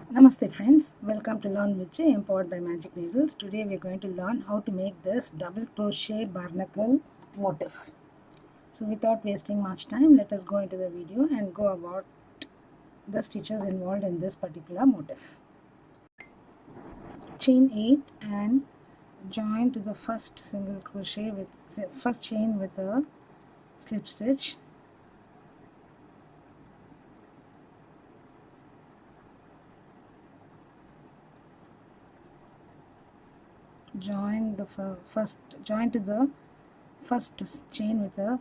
Namaste friends, welcome to Learn with J, empowered by Magic Needles. Today we are going to learn how to make this double crochet barnacle motif. So without wasting much time, let us go into the video and go about the stitches involved in this particular motif. Chain 8 and join to the first single crochet with first chain with a slip stitch. Join to the first chain with a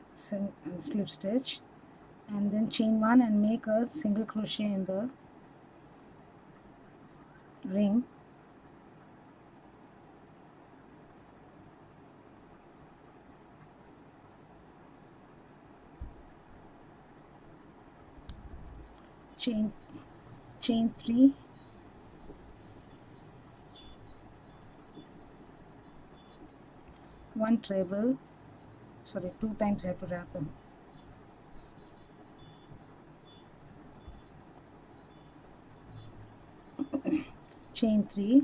slip stitch, and then chain 1 and make a single crochet in the ring. Chain 3, one treble, sorry, 2 times I have to wrap them. Chain 3,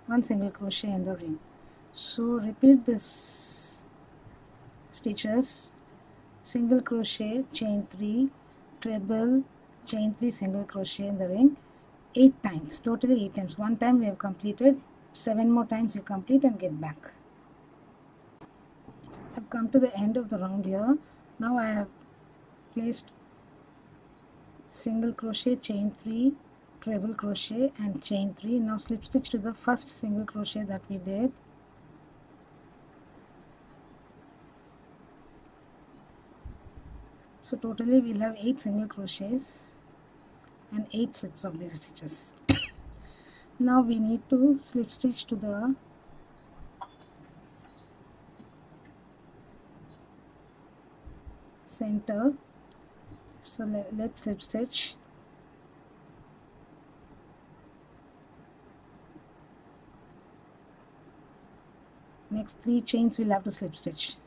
one single crochet in the ring. So repeat this stitches: single crochet, chain 3, treble, chain 3, single crochet in the ring 8 times, totally 8 times. One time we have completed, 7 more times you complete and get back. I've come to the end of the round here. Now I have placed single crochet, chain 3, treble crochet and chain 3. Now slip stitch to the first single crochet that we did. So totally we'll have 8 single crochets and 8 sets of these stitches. Now we need to slip stitch to the center. So let's slip stitch. Next 3 chains we'll have to slip stitch.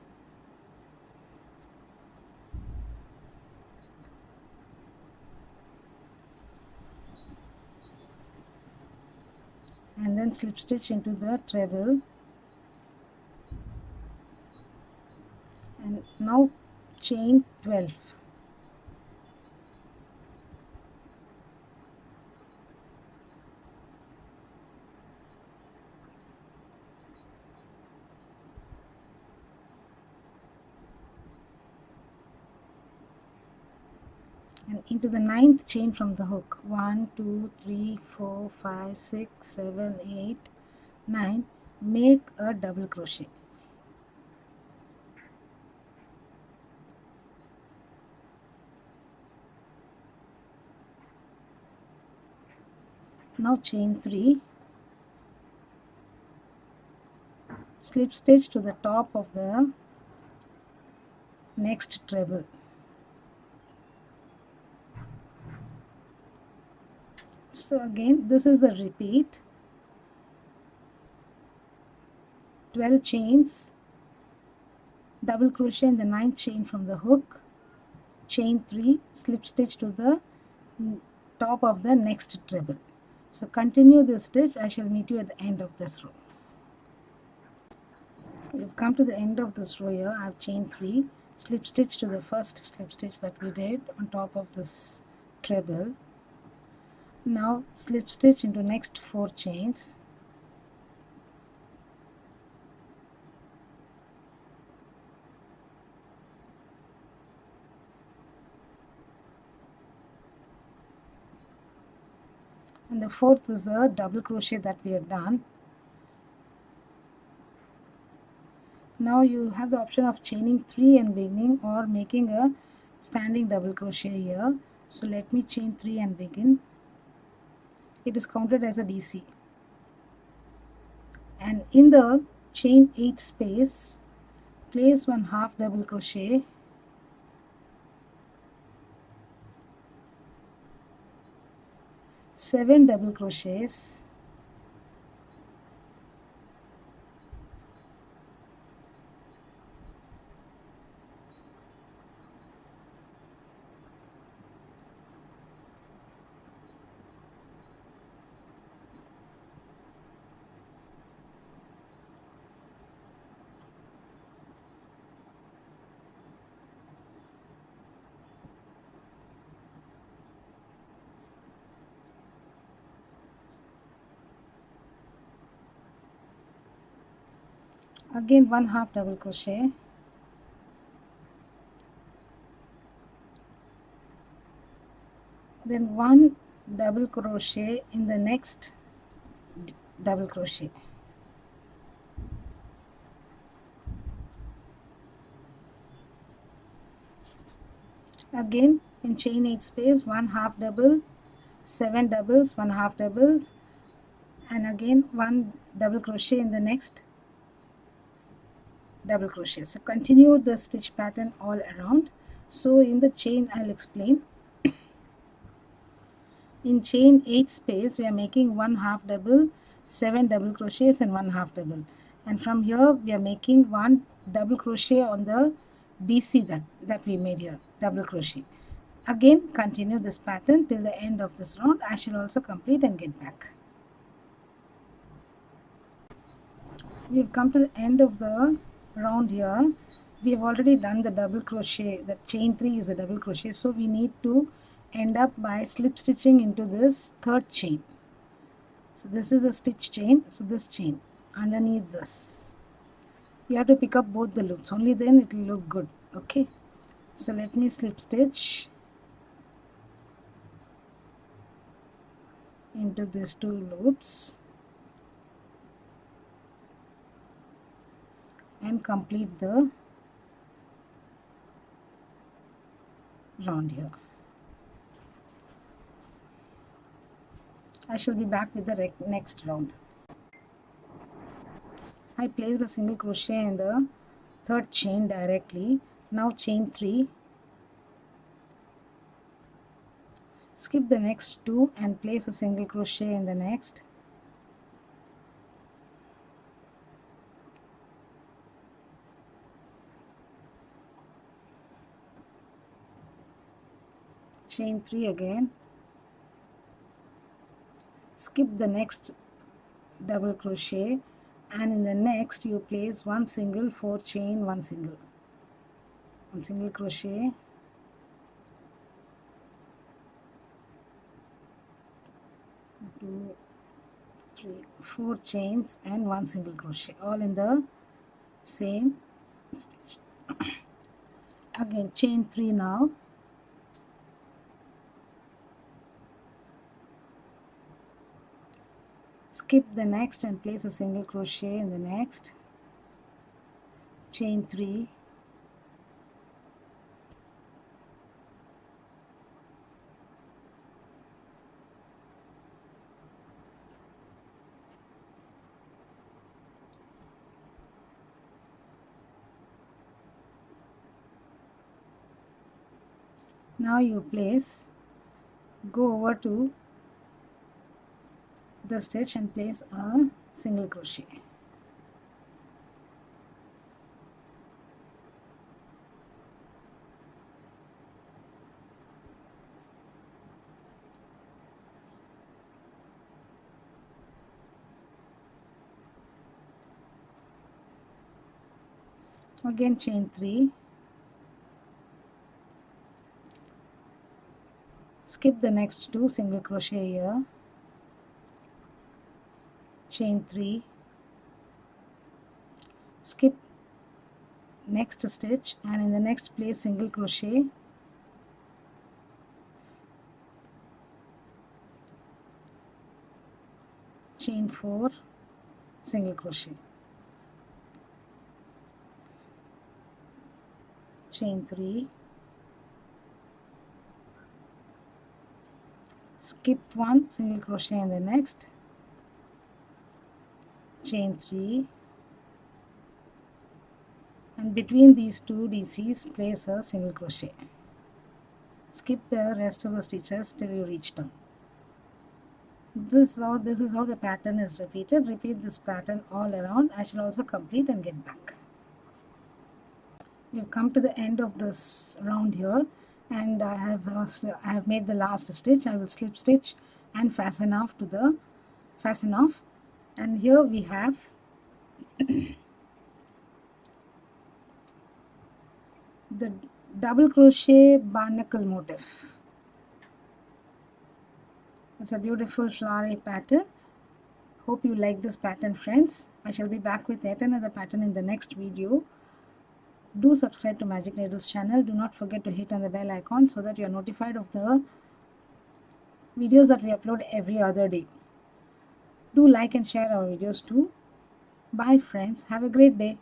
And then slip stitch into the treble. And now chain 12. And into the 9th chain from the hook. 1 2 3 4 5 6 7 8 9. Make a double crochet. Now chain 3, slip stitch to the top of the next treble. So again this is the repeat. 12 chains, double crochet in the 9th chain from the hook, chain 3, slip stitch to the top of the next treble. So continue this stitch. I shall meet you at the end of this row. We've come to the end of this row here. I have chain 3, slip stitch to the first slip stitch that we did on top of this treble. Now slip stitch into next 4 chains. And the 4th is the double crochet that we have done. Now you have the option of chaining 3 and beginning, or making a standing double crochet here. So let me chain 3 and begin. It is counted as a DC. And in the chain 8 space, place one half double crochet, seven double crochets, Again 1/2 double crochet, then 1 double crochet in the next double crochet. Again in chain 8 space, 1/2 double, 7 doubles, 1/2 doubles, and again 1 double crochet in the next double crochet. So continue the stitch pattern all around. So in the chain, I'll explain. In chain 8 space, we are making 1/2 double, 7 double crochets and 1/2 double, and from here we are making 1 double crochet on the DC that we made here, double crochet. Again continue this pattern till the end of this round. I shall also complete and get back. We've come to the end of the round here. We have already done the double crochet. The chain 3 is a double crochet, so we need to end up by slip stitching into this third chain. So this is a stitch chain, so this chain underneath this, you have to pick up both the loops, only then it will look good. Okay, so let me slip stitch into these 2 loops and complete the round here. I shall be back with the next round. I placed a single crochet in the third chain directly. Now chain 3, skip the next 2 and place a single crochet in the next. Chain 3 again, skip the next double crochet, and in the next you place 1 single, 4 chain, 1 single, 1 single crochet, 2, 3, 4 chains and 1 single crochet, all in the same stitch. Again chain 3 now, skip the next and place a single crochet in the next. Chain 3, now you place, go over to the stitch and place a single crochet. Again chain 3, skip the next 2 single crochet here, chain 3, skip next stitch and in the next place single crochet, chain 4, single crochet, chain 3, skip 1 single crochet in the next, chain 3, and between these 2 DCs place a single crochet. Skip the rest of the stitches till you reach down. This is how the pattern is repeated. Repeat this pattern all around. I shall also complete and get back. We have come to the end of this round here, and I have made the last stitch. I will slip stitch and fasten off, and here we have the double crochet barnacle motif. It's a beautiful flowery pattern. Hope you like this pattern, friends. I shall be back with yet another pattern in the next video. Do subscribe to Magic Needles channel. Do not forget to hit on the bell icon so that you are notified of the videos that we upload every other day. Do like and share our videos too. Bye friends. Have a great day.